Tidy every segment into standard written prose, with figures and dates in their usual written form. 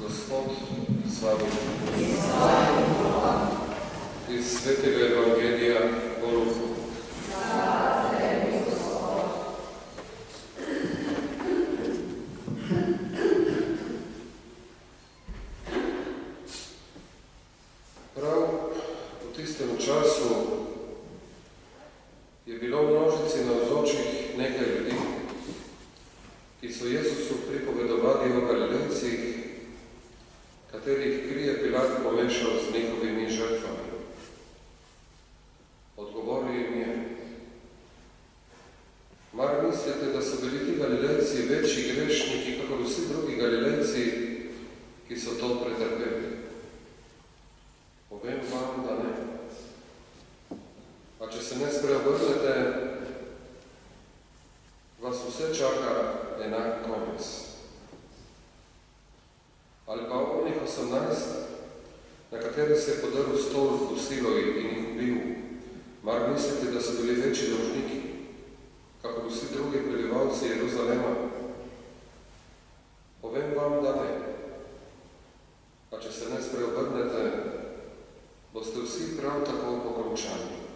Gospod s vami. Iz Svetega Evangelija po Luku. Prav v tistem času je bilo v množici navzočih nekaj ljudi, ki so Jezusu pripovedovali o Galilejcih, katerih kri je Pilat pomešal z njihovimi žrtvami. Odgovoril jim je: mar mislite, da so bili ti Galilejci večji grešniki, kakor vsi drugi Galilejci, ki so to pretrpeli? Povem vam, da ne. A če se ne spreobrnete, vas vse čaka enak konec. Ali pa onih 18, na kateri se je podaril stol v Siloji in jih ubil, mar mislite, da so bili večji dolžniki, kako vsi drugi prebivalci Jeruzalema? Povem vam, da ne. A če se ne spreobrnete, boste vsi prav tako pokončani.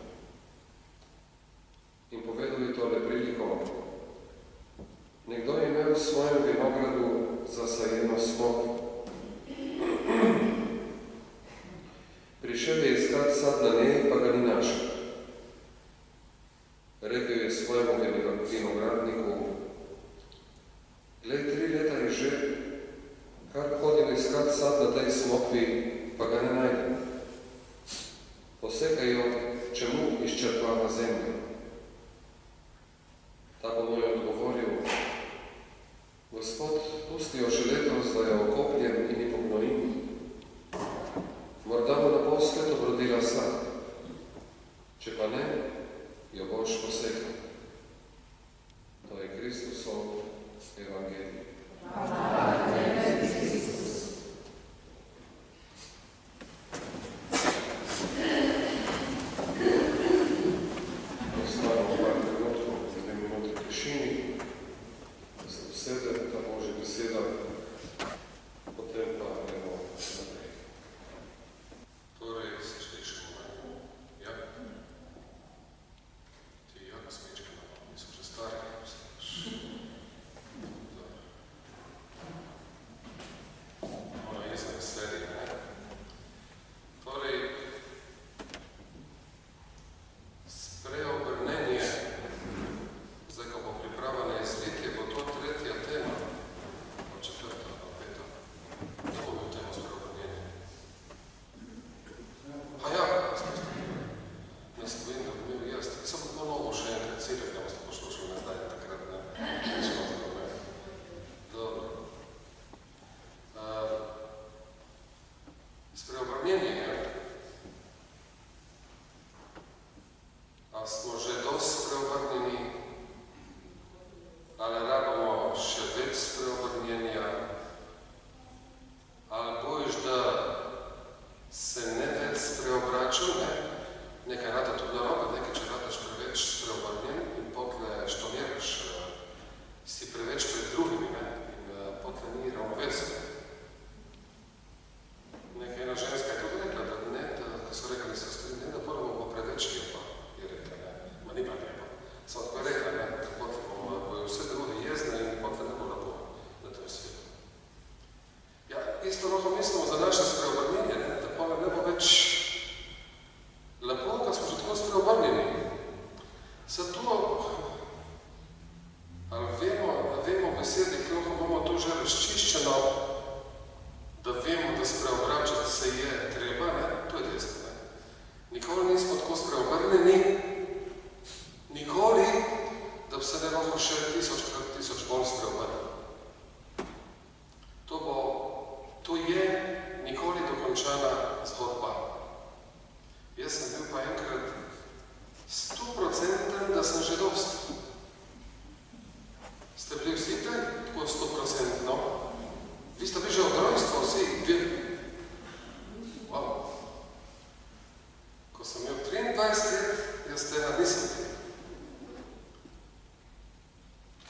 In povedal je tole priliko: nekdo je imel v svojem vinogradu zasajeno smok. Prišel je iskat sad na njej, pa ga ni našel. Rekel je svojemu vinogradniku: glej, 3 leta je že, kar hodim iskat sad na tej smokvi, pa ga ne najdem. Posekaj jo, čemu izčrpava zemljo. Ta pa mu je odgovoril: Gospod, pusti jo še letos, da jo okopljem in ji pognojim. Morda bo naposled obrodila sad, če pa ne, jo boš posekal. To je Kristusov evangelij.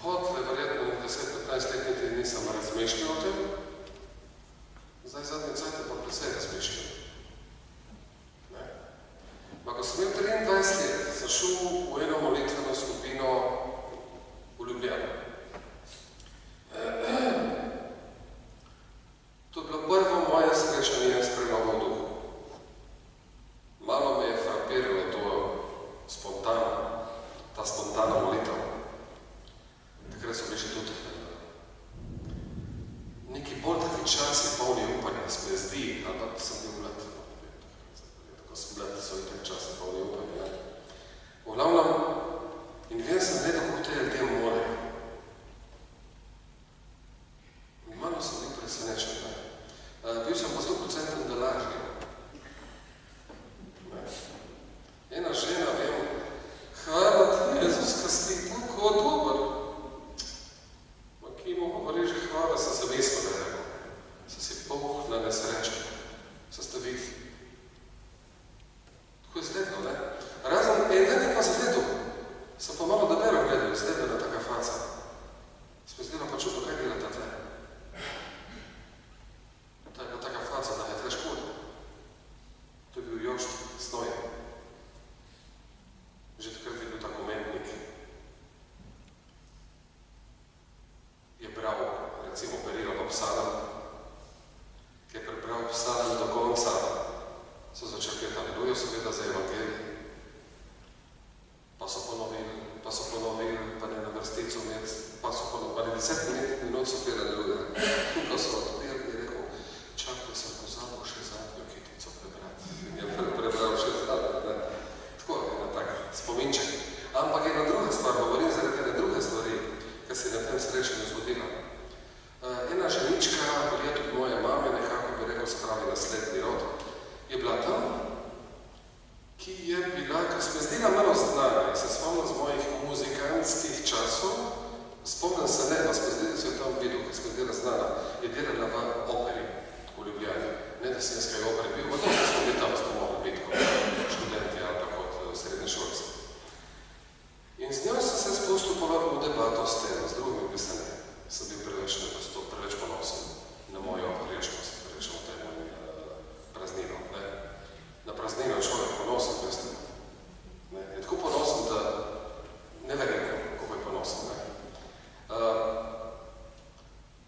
Potle verjetno 10-15 let nisem razmišljal o tem, Zdaj zadnje cajte pa precej razmišljam. Ma, ko sem imel 23 let, sem šel v eno molitveno skupino v Ljubljani. To je bilo prvo moje srečanje s prenovo v duhu. Malo me je frapiralo to ta spontana molitev. Takrat so bili še tudi neki bolj taki časi polni upanja, se mi zdi, ampak sem bil mlad. Tako sem mlad, so i tak časi polni upanja. V glavnem, in vem sem gledal, kako te ljudje morajo. In malo sem bil presenečen. Bil sem pa 100% delažni. Ena žena, vem, hvala ti, Jezus, ka si tako dober. Ma ki mu govori že hvala, sem se vesel, da rekel. Sem si na nesrečen. Sem ste videli. Tako je zgledal, ne? Razen eden je pa zgledal. Sem pa malo dobro gledal, izgledala taka faca. Sem izgledal pa čudno, kaj delata tle. Taka faca, da je tle škoda. To je bil Jošt Snojen. Že takrat je bil tak umetnik. Je bral, recimo, operiral pa psalem, ki je prebral psalem do konca, so začeli peti alelujo, seveda za evangelij. Pa so ponovili, pa ne na vrstico med, pa so ponovili, pa ne 10 minut so peli alelujo. Tukaj so odpeli in je rekel, čakaj, sem pozabil še zadnjo kitico prebrati. In je prebral še zadnjo, ne. Tako je ena tak spominček. Ampak ena druga stvar, govorim zaradi ene druge stvari, ki se je na tem srečanju zgodila. Ena ženička, bolje tudi moje mame, nekako bi rekel, spravi naslednji rod, je bila tam, ki je bila, ki se mi zdela malo znana, in se spomnim z mojih muzikantskih časov, spomnim se ne, pa se mi zdela, da so jo tam videl, ki se mi zdela znana, je delala v operi v Ljubljani. Ne, da sem jaz kaj operi bil, pa to smo bili tam, smo mogli biti kot študenti ali pa kot srednje šolce. In z njo sem se spustil v debato s tem, z drugimi pisanjem. Sem bil preveč ponosen na mojo rečnost, rečemo temu praznino. Ne? Na praznino človek ponosen, veste. Ne? Je tako ponosen, da ne verjam, kako je ponosen. Ne?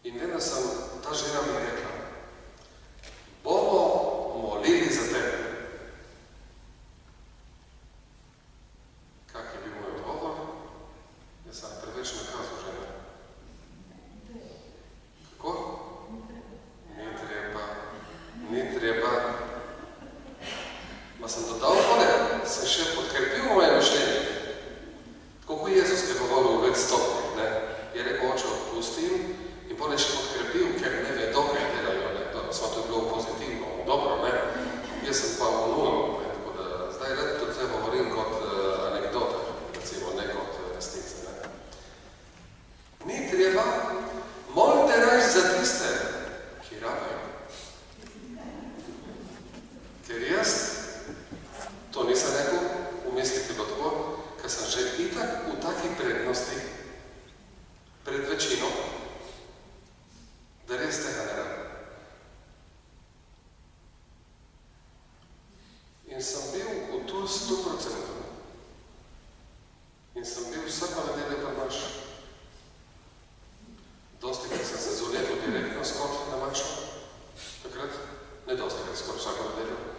In vedno sem, ta žena mi je rekla, bomo molili za tebe. Kak je bil moj odgovor? Jaz sem preveč nakazal žene. Kako? Ni treba. Ma sem dodal tole, sem še podkrepil moje mišljenje. Tako kot Jezus, ki je govoril v več stopnjih, ne? Je rekel, oče, odpustim in potem še podkrepil, ker ne vedo, kaj delajo, ne? Smo to je bilo pozitivno, dobro, ne? Jaz sem pa v nulu, ne? Tako da zdaj leto tle govorim kot anekdote, recimo, ne kot resnice, ne? Ni treba, molite rač za tiste, ki rabajo. Ker jaz, to nisem rekel, v mislih je bilo tako, ker sem že itak v taki prednosti pred večino, da res tega ne rabim. In sem bil v to 100%. In sem bil vsako nedeljo pa naš. Dosti krat sem se zuletel direktno skot na mašo. Takrat, ne dosti krat skot vsako nedeljo.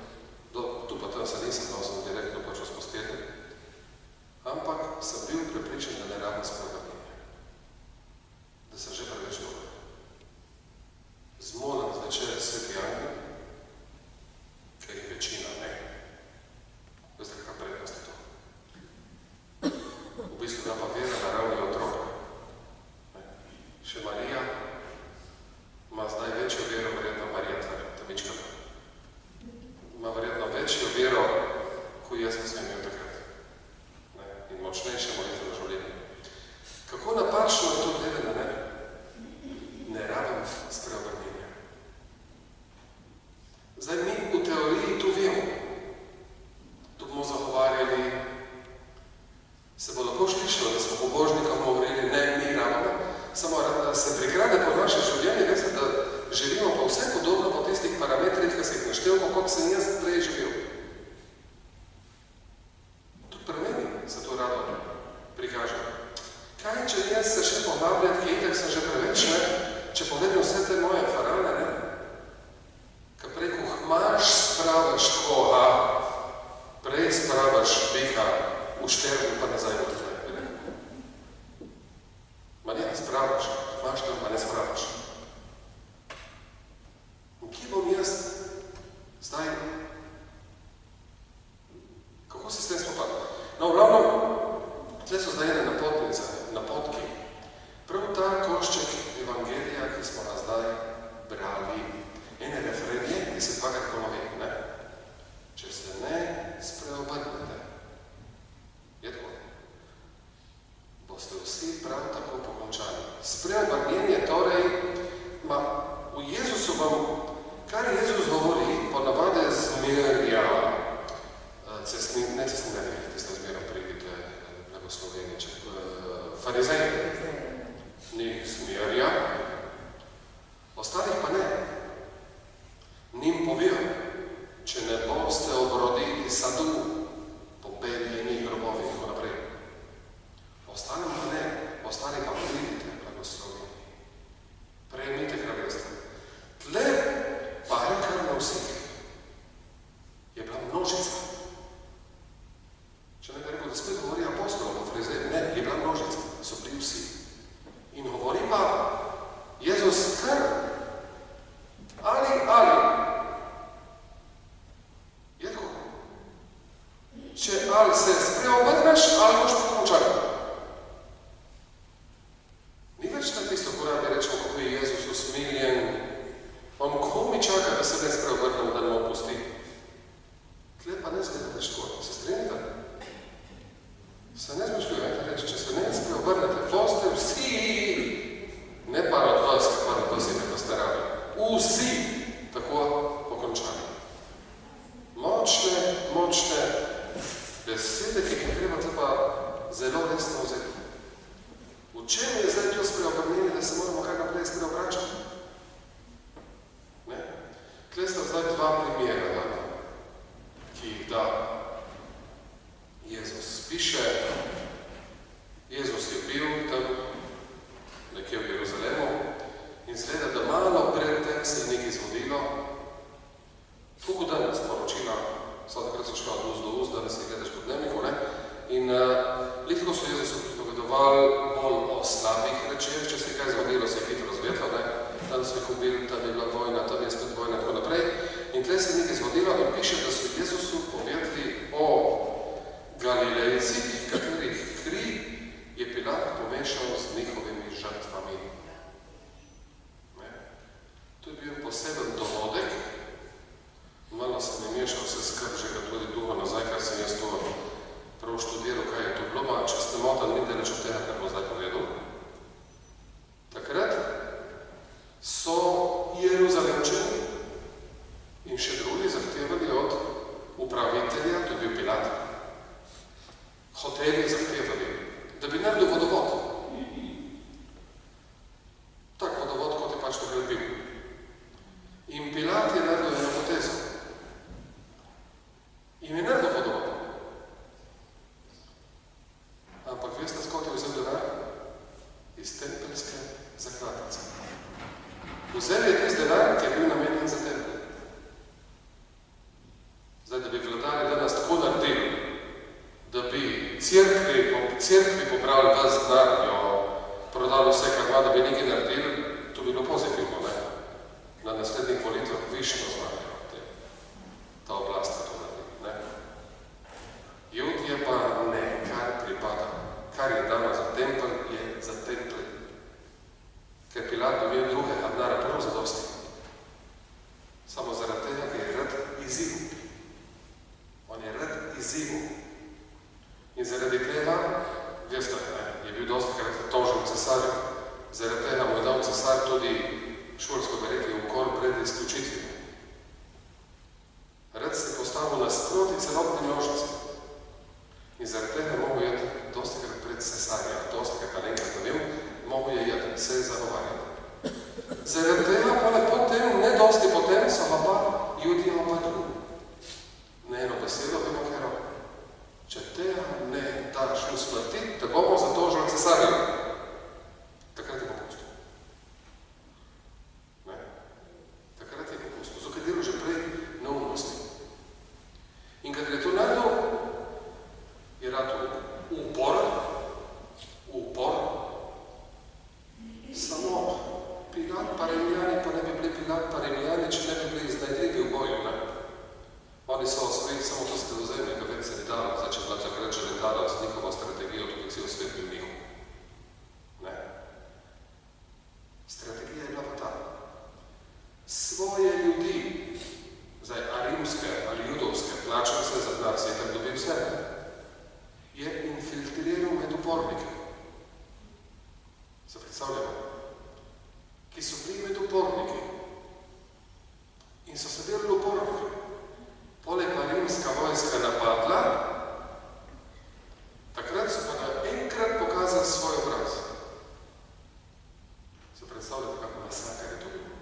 Tu pa tam se nisem dosti direktno počel spustiti. Ampak sem bil prepričan, da ne rabim spremenjenja. Da sem že preveč dober. Zmolim zvečer sveti angel, ker je večina ne. Veste, kakva prednost je to? V bistvu da pa vera na ravni otroka. Še Marija ima zdaj večjo vero, verjetno Marija Tamička. Ima verjetno večjo vero, kot jaz, ko sem imel takrat. In močnejše molitveno življenje. Kako napačno je to gledano, ne? Ne rabim spreobrnjenja. Zdaj mi v teoriji tu vemo. Tu bomo zagovarjali, se bo lahko slišalo, da smo pobožnikom govorili, ne, mi rabimo, samo se prikrade po naše življenje, veste, da želimo pa vse podobno po tisti seštevko, kot sem jaz prej živel. Tudi pri meni se to rado prikaže. Kaj, če jaz se še poglabljam, ki itak sem že preveč, ne? Če pogledam vse te moje farane, ne? Ka preko hmaš spravaš koha, prej spravaš biha v šterbu, pa nazaj v tle. Ma ne spravaš, hmaš tam, pa ne spravaš. In kje bom jaz zdaj? Kako se s tem spopadam? No, ravno, tle so zdaj ene napotki. Prav ta košček evangelija, ki smo ga zdaj brali, ene referenje, ki se dvakrat ponovi, ne? Če se ne spreobrnete, je tako, boste vsi prav tako pokončani. Spreobrnjenje torej, v Jezusu vam, kar Jezus govori, ponavade zmerja cestninarje, tiste zmerja prigite blagosloveniče, farizeji, njih zmerja, ostalih pa ne. Njim povijo, če ne boste obrodili sadu, pobeljeni grobovi in tako naprej. Ostalim pa ne, ostali pa pridite blagosloveni. Prejmite kraljestvo. Tle pa je kar na vseh. Je bila množica. Če ne bi rekel, da spet govori apostolom o farizeju, ne, je bila množica, so bili vsi. In govori pa Jezus kar ali. Je tako. Če ali se spreobrneš, ali boš pokončan. Ni več na tisto, ko radi rečemo, kako je Jezus usmiljen. On komi čaka, da se ne spreobrnemo, da ne opusti. Tle pa ne zgleda več tako. Se strinite? Se ne zmišljujete reči, če se ne spreobrnete, boste vsi, ne par od vas, par od vas in ste radi, vsi tako pokončani. Močne besede, ki jih treba pa zelo resno vzeti. V čem je zdaj to spreobrnjenje, da se moramo kar naprej spreobračati? Ne? Tle sta zdaj dva primera, ki jih da Jezus. Piše, Jezus je bil tam nekje v Jeruzalemu in zgleda, da malo pred tem se je nekaj zgodilo. Tako danes poročila, takrat so šla od ust do ust, danes ne gledaš po dnevniku, ne? In litko so Jezusu pripovedovali bolj o slabih rečeh, če se je kaj zgodilo, se je hitro razvetlo, ne? Tam so jih ubili, tam je bila vojna, tam je spet vojna, tako naprej. In tle se je nekaj zgodilo in piše, da so Jezusu povedali o Galilejcih, katerih kri je Pilat pomešal z njihovimi žrtvami. Ne? To je bil poseben dogodek. Malo sem je mešal vse skrb, že ga tudi duho nazaj, kar sem jaz to prav študiral, kaj je to bilo. Če ste moten, ni deleč od tega, kar bo zdaj povedal. Takrat so Jeruzalemčani in še drugi zahtevali od upravitelja, to je bil Pilat, hoteli zahtevali, da bi naredil vodovod. Tak vodovod, kot je pač takrat bil. In Pilat je naredil eno potezo. In je naredil vodovod. Ampak veste, skot je vzel denar? Iz tempelske zakladnice. Vzel je tisti denar, ki je bil namenjen za tempel. Zdaj, da bi vladali danes tako naredili, da bi cerkvi pobrali vas denar, jo prodali vse, kar ima, da bi nekaj naredili, to bi bilo pozitivno, ne? Na naslednjih volitvah višno zmajajo ta oblast, to naredi, ne? Judje pa ne, kar pripada. Kar je dano za tempel, je za tempel. Ker Pilat bi imel drugega denarja prav zadosti. Samo zaradi tega, ker je rad izzivu. On je rad izzivu. In zaradi tega, veste, je bil dostikrat tožen cesarju. Zaradi tega mu je dal cesar tudi šursko berekli ukor pred izključitvijo. Rad se postavil nasproti celotni množici. In zaradi tega mogo jeti dostikrat pred cesarja, dostikrat enkrat, da vem, mogo je jeti, se je zagovarjati. Zaradi tega pa potem, ne dosti potem, so pa ljudje opadli. Na eno besedo bi mokero, če te ne daš usmrtiti, te bomo zatožili cesarja. Takrat je popustil. Ne? Takrat je popustil. So kadilo že prej neumnosti. In kad je to naredil, je rado upor, samo Pilat pa Rimljani pa ne bi bili Pilat pa Rimljani, če ne bi bili iznajdljivi v boju. Ne? Oni so osvojili samo to sredozemlje, ko več se ni dalo, če bila takrat že letala z njihovo strategijo, tudi cel svet bil njihov. Ne? Strategija je bila pa ta. Svoje ljudi, zdaj arimske ali judovske, plačam se za denar, se je tak dobil vse, je infiltriral med upornike. Se predstavljamo? Ki so bili med uporniki in so se delali uporniki. Poleg pa rimska vojska napadla, takrat so pa naenkrat pokazali svoj obraz. Se predstavljate, kako masakar je to bilo?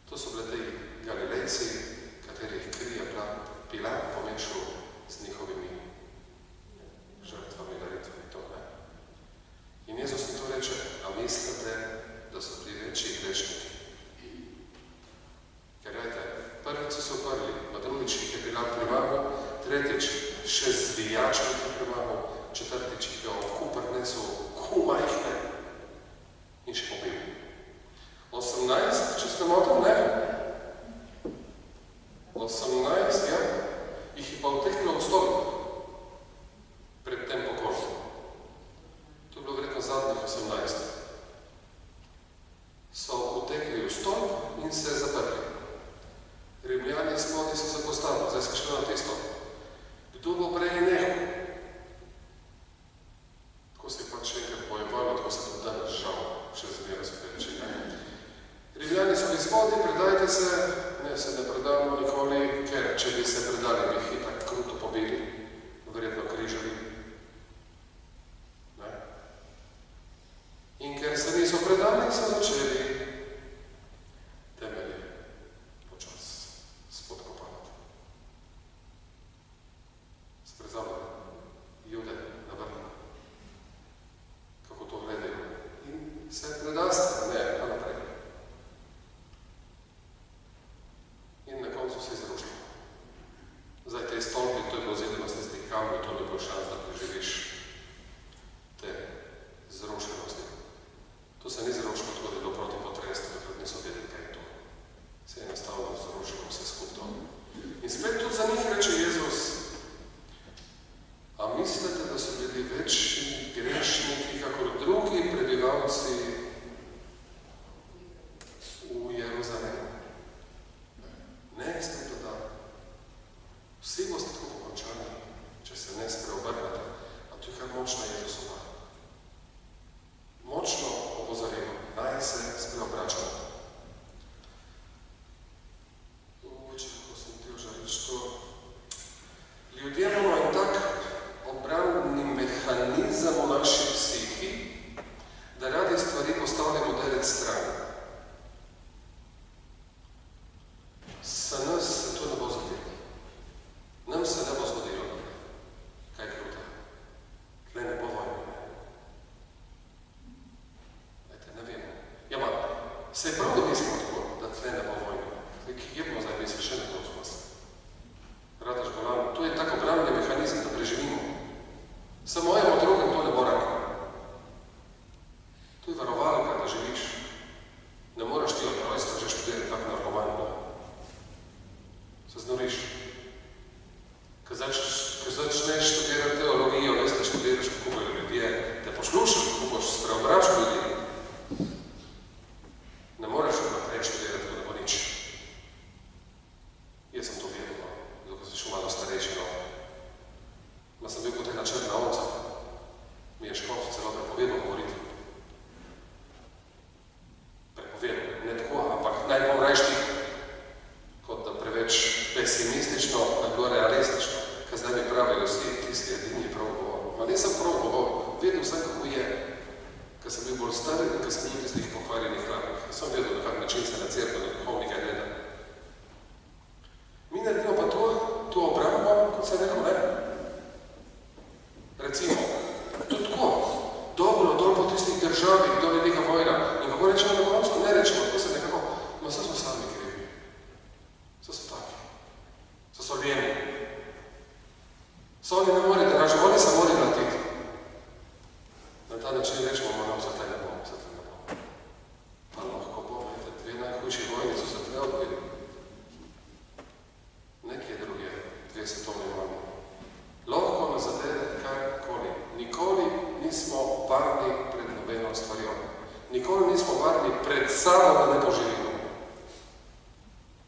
To so bile tej Galilejci, katerih kri je Pilat pomešal z njihovimi žrtvami, daritvami, to ne. In Jezus mi to reče, a mislite, da so bili večji grešniki? Ker rejte, prvič so se uprli, na drugič jih je Pilat premagal, tretjič še zvijačnik je premagal, četrtič jih je v kup prinesel majhne in še pobil. 18, če ste motem, ne? 18, ja, jih je pa vteklo v stol pred tem pokolom. To je bilo verjetno zadnjih 18. So vtekli v stol in se zaprli. Rimljani spodaj so se postavili, zdaj se šlo na tisto. Kdo bo prej nehal? Tako se je pač še enkrat bojevalo, tako se tudi danes žal, še zmeraj se reči, ne? Rimljani so bili spodaj, predajte se, ne se ne predamo nikoli, ker če bi se predali, bi jih itak kruto pobili, verjetno križali. Ne? In ker se niso predali, so začeli temelje počas spodkopavati. Se predstavljali, Jude na vrhu. Kako to gledajo? In se predaste, ne, pa naprej. In na koncu se je zrušilo. Zdaj, te stolpi, to je bilo zideno z tistih kamnov, to ne bo šans, da preživiš te zrušenosti. To se ni zrušilo, tako da je bilo proti potresu, takrat niso vedeli, kaj je to. Se je enostavno zrušilo vse skupno. In spet tudi za njih reče Jezus, a mislite, da so bili večji grešniki, kakor drugi prebivalci v Jeruzalemu? Ne, ste dodali. Vsi boste tako pokončani, če se ne spreobrnete, a to je kar močna Jezusova. Močno opozorilo, naj se spreobračamo. Kako sem ti ožarič to? Ljudje imamo en tak obrambni mehanizem v naši psihi, da radi stvari postavljamo daleč stran. Za nas se to ne bo zgodilo. Nam se ne bo zgodilo. Kaj je kruta? Tle ne bo vojne. Dajte, ne vemo. Ja, ma, se je prav, da mislimo tako, da tle ne bo vojne. Kjebno zdaj misli še ne to z vas. Radaš bolan, to je tako obrambni mehanizem, da preživimo. Samo mojemu drugem to ne bo rekel. To je varovalka, da živiš. Ne moraš ti od rojstva že študirati tak narkoman. Se znoriš. Ko začneš študirati teologijo, veste, študiraš, kako bojo ljudje te poslušali, kako boš spreobračal ljudi. Ne moreš naprej študirati, ko ne bo nič. Jaz sem to vedel, zato ko sem šel malo starejši, no. Ma sem bil kot ena črna ovca. Mi je škof celo prepovedal govoriti. Prepovedal, ne tako, ampak naj bom rajš ti najhujši vojni so se tle odvili. Nekje druge, 2 svetovne vojne. Lahko nas zadeve karkoli. Nikoli nismo varni pred nobeno stvarjo. Nikoli nismo varni pred samo, da ne poživimo.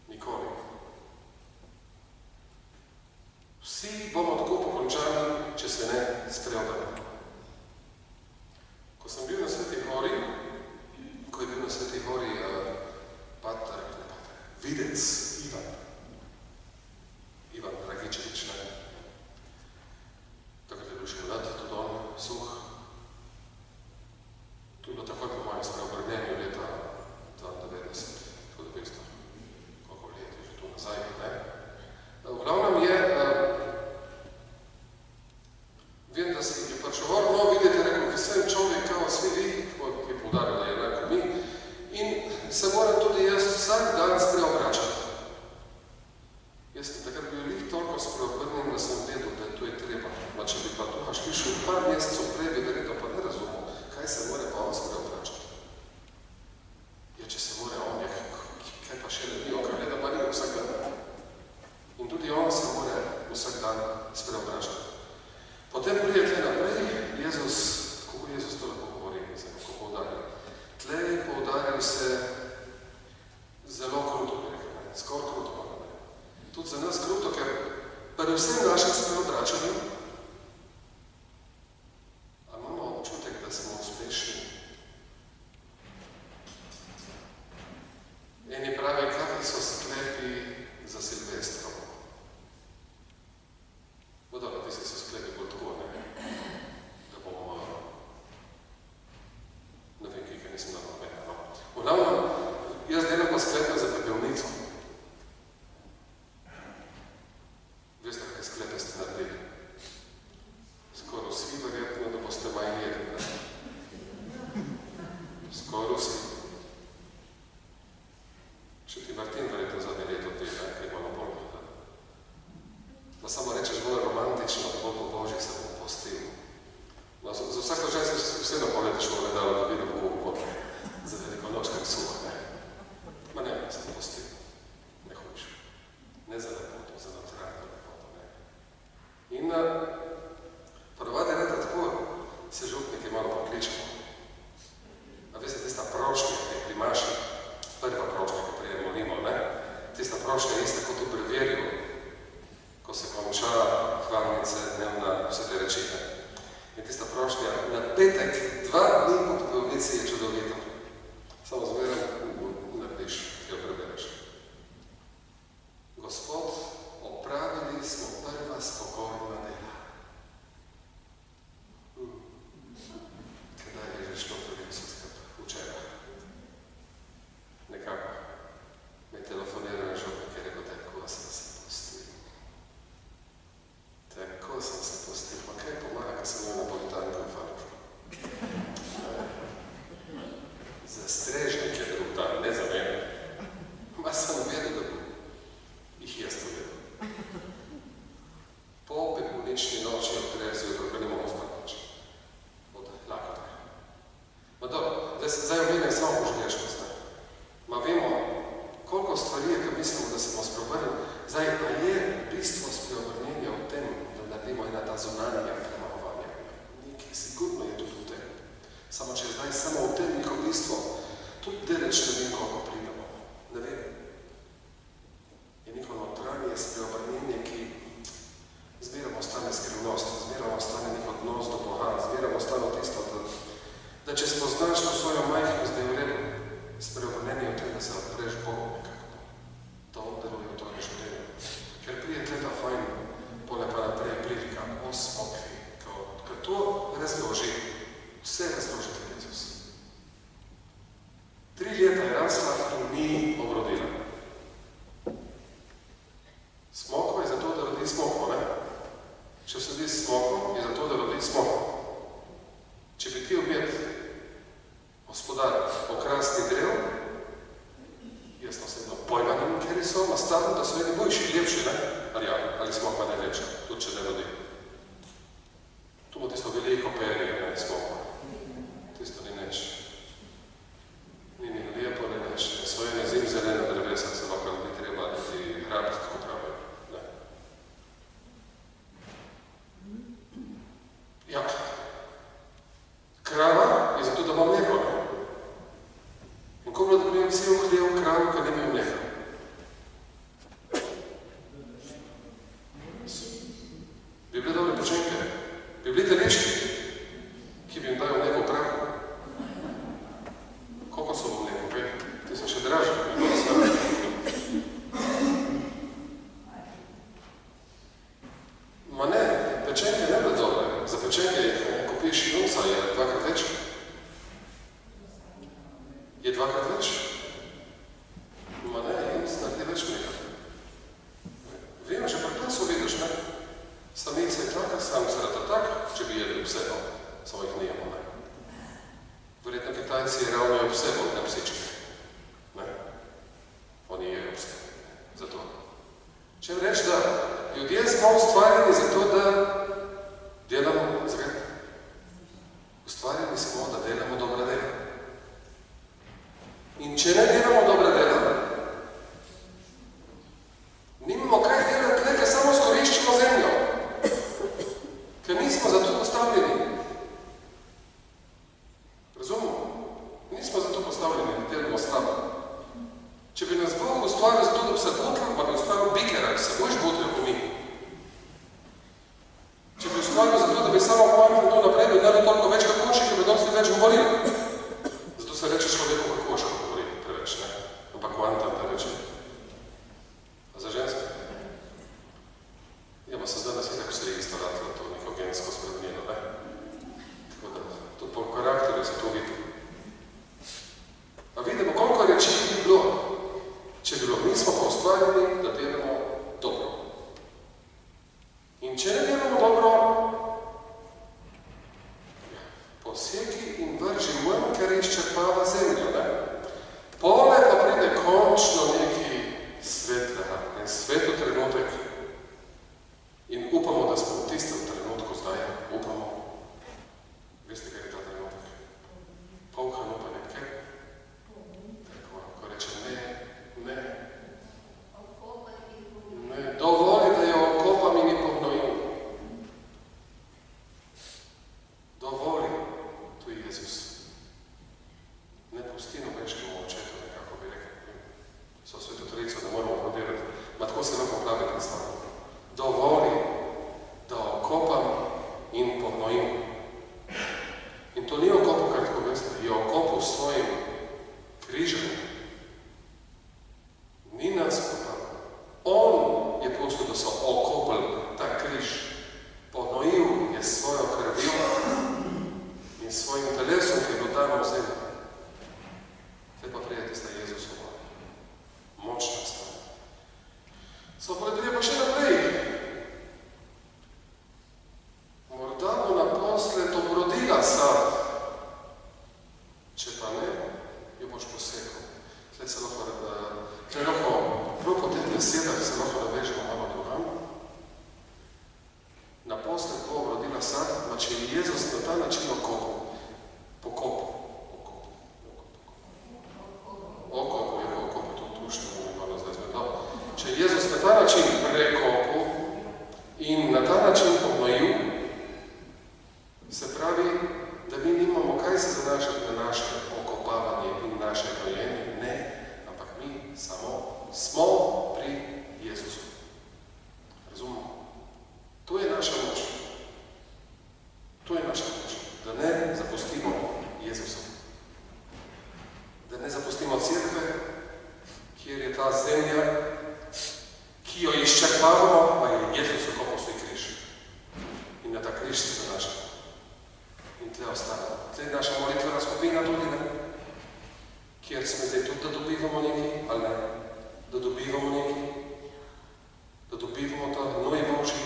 Nikoli. Vsi bomo tako pokončani, če se ne spreobrnemo. Ko sem bil na Sveti Gori, videc Ivan Dragičevič, ne? Takrat je bil še mlad, tudi on, suh. To je bilo takoj po mojem spreobrnenju leta 92, tudi veste, koliko let je že tu nazaj, ne? V glavnem je, vem, da si je pričeval, no, vidite, rekel, ki sem človek, kao svi vi, tako je poudaril, da je rekel mi, in se moram tudi jaz vsak dan spreobračati. Jaz sem takrat bil lih toliko spreobrnjen, da sem vedel, da to je treba. Ma če bi pa tu šli še par mesecev prej, bi verjetno pa ne razumel, kaj se more pa on spreobračati. Ja, če se more on, kaj pa še ne bi, on gleda Marijo vsak dan. In tudi on se more vsak dan spreobračati. Potem prije tle naprej, Jezus, kako Jezus to lahko govori, kako poudarja. Tle je poudarjal se zelo kruto, bi rekel, ne? Skoraj kruto. Tudi za nas kruto, ker predvsem našem spreobračanju, a imamo občutek, da smo uspešni. Eni pravi, kakvi so sklepi za Silvestrom. Vodala, tisti so sklepi bolj tako, ne? Da bomo, ne vem, kaj nisem dal nobena, no. V glavnem, jaz delam pa sklepe za pepelnico. Veste, kaj sklepe ste naredili? Skoraj vsi verjetno, da boste manj jedli, ne? Skoraj vsi. Še ti Martin verjetno zadnje leto dve, ne? Kaj malo bolj, da? Da samo rečeš bolj romantično, bolj po Božji se bom postil. No, za vsako čas se vseeno poletiš v ogledalo, da vidim Bogu pot. Za veliko noč, kak suha, ne? Ma ne, se bom postil. Ne hoč. Ne za lepoto, za naturalno lepoto, ne? In ponavadi rada tako se župniki malo pokličemo. A veste, tista prošnja, ki je pri maši, prva prošnja, ko prije molimo, ne? Tista prošnja je ista kot v breverju, ko se konča hvalnice, dnevna, vse te reči, ne? In tista prošnja na petek, 2 dni po popolnici je čudovito. Samo zmeraj narediš, ki jo prebereš. Gospod, opravili smo prva spokojna dela. Kdaj je že šlo prvi vse skrb? Včeraj. Nekako. Me telefonirajo župnik, je rekel, tako sem se postil. Tako sem se postil. Pa kaj pomaga, ko sem imel napolitanko v Faružu? Za strežnik je drug dan, ne za mene. Ma sem vedel, da jih jaz to vedel. Po pepelnični noči od 30 jutro, pa ne mogo spati noč. Od lakote. Ma dobro, zdaj omenjam samo poželješnost, ne? Ma vemo, koliko stvari je, ko mislimo, da se bomo spreobrnili. Zdaj, a je bistvo spreobrnjenja v tem, da naredimo ena ta zunanja premagovanja? Nekaj sigurno je tudi v tem. Samo če je zdaj samo v tem neko bistvo, tudi deleč ne vem, koliko pridemo. Ne vem. Je neko notranje spreobrnjenje, ki zmeramo ostane skrivnost, zmeramo ostane nek odnos do Boga, zmeramo ostane tisto, da če spoznaš to svojo majhnost, da je v redu, spreobrnenje v tem, da se odpreš Bogu nekako. Da on deluje v tvojem življenju. Ker prije tleta fajn, pole pa naprej prilika, osmokvi, ker to razloži, vse razloži Jezus. 3 leta je rasla in ni obrodila. Smoko je zato, da rodi smoko, ne? Če vsedi smoko, je zato, da rodi smoko. Če bi ti objet, gospodar, okrasni drev, jaz osebno pojma nimam, kjer so, ma stavim, da so eni boljši, lepši, ne? Ali smoko ne lepša, tudi če ne rodi. Tu bo tisto veliko perje, ne, smoko. Tisto ni neč. Ni lepo, ne neč. So ene zimze Kako bilo, da bi vsi ohljel krav, ki ne bi mleka? Bi bile dobre pečenke? Bi bili teleški, ki bi jim dajal mleko v prahu? Koliko so v mleku, kaj? Ti so še dražji, kako da sve. Ma ne, pečenke ne bile dobre. Za pečenke, ko piješ junca, je dvakrat več. Je dvakrat več? Ma ne, junc naredi več mleka. Vem, že pri pasu vidiš, ne? Samica je taka, samca rata tak, če bi jedli vsego, samo jih ne jemo, ne. Verjetno Kitajci ravnajo vsego, ne psičke. Ne? Oni jejo vse. Zato. Če reči, da ljudje smo ustvarjeni zato, da delamo, zakaj? Ustvarjeni smo, da delamo dobra dela. In če ne delamo dobra dela, nimamo kaj delati, nekaj samo skoriščimo zemljo. Ker nismo za to postavljeni. Razumemo? Nismo za to postavljeni, da delamo slabo. Če bi nas Bog ustvaril za to, da bi se botlil, pa bi ustvaril bikera, se boš botlil po mi. Če bi ustvaril za to, da bi samo pojem to naprej, bi naredil toliko več kakoši, ker bi dosti več govoril. Zato se reče človeku kakoša govori preveč, ne? Ampak kvantam preveč. A za ženske? Ja, pa se zda, da si tako se isto ratilo to neko gensko spremenilo, ne? Tako da, tudi po karakterju se to vidi. A vidimo, koliko reči bi bilo, če bi bilo, mi smo pa ustvarjeni, da delamo dobro. In če ne delamo dobro, poseki in vrži manj, ker izčrpava zemljo, ne? Pole pa pride končno neki svetlega, en svetu trenutek. In upamo, da smo v tistem trenutku zdaj, upamo. Veste, kaj je ta trenutek? Polhan upanje, kaj? Tako, ko reče ne, dovoli, da jo okopam in pognojim. Dovoli, to je Jezus. Ne pusti nobenškemu očetu, nekako bi rekel. So sveto trojico, da moramo prodirati. Ma tako se lahko plaviti na stvari. Dovoli, da okopam in pognojim. In to ni okopal, kar tako veste, je okopal s svojim križem. Ni nas kopal. On je pustil, da so okopali ta križ. Pognojil je svojo krvjo in svojim telesom, ki je bil dan v zemlji. Te pa prijete sta Jezusovo. Močna sta. So poletili pa še naprej. Morda bo naposled obrodila sad. Če pa ne, jo boš posekal. Tle se lahko, prav po teh besedah se lahko navežemo malo drugam. Naposled bo obrodila sad, ma če je Jezus na ta način okopal. Če je Jezus na ta način prekopal in na ta način pognojil, se pravi, da mi nimamo kaj se zanašati na naše okopavanje in naše gnojenje, ne, ampak mi samo smo pri Jezusu. Razumemo? To je naša moč. To je naša moč, da ne zapustimo Jezusa. Da ne zapustimo cerkve, kjer je ta zemlja, ki jo izčrpavamo, pa je Jezus okopal svoj križ. In na ta križ se zanaša. In tle ostane. Tle je naša molitvena skupina tudi, ne? Kjer smo zdaj tudi, da dobivamo nekaj, ali ne? Da dobivamo nekaj, da dobivamo ta noj Božji